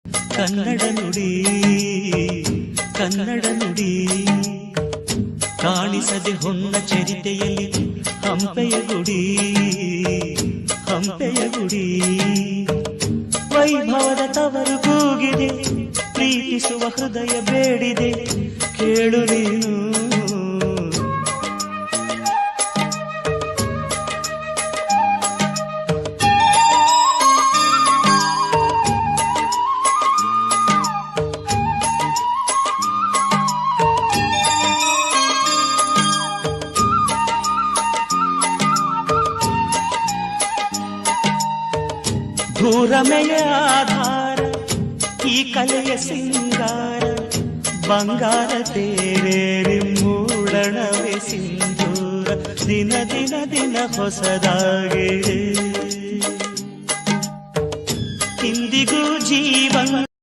ಕನ್ನಡ ನುಡಿ ಕನ್ನಡ ನುಡಿ ಕಾಣಿಸದೆ ಹೊನ್ನ ಚರಿತೆಯಲ್ಲಿ ಹಂಪೆಯ ಗುಡಿ ಹಂಪೆಯ ಗುಡಿ ವೈಭವದ ತವರು ಕೂಗಿದೆ ಪ್ರೀತಿಸುವ ಹೃದಯ ಬೇಡಿದೆ ಕೇಳು ನೀನು ಭೂರಮೆಯ ಆಧಾರ ಈ ಕಲೆಯ ಸಿಂಗಾರ ಬಂಗಾರ ತೇರೇರಿ ಮೂಡಣವೇ ಸಿಂಧೂರ ದಿನ ದಿನ ದಿನ ಹೊಸದಾಗಿದೆ ಇಂದಿಗೂ ಜೀವನ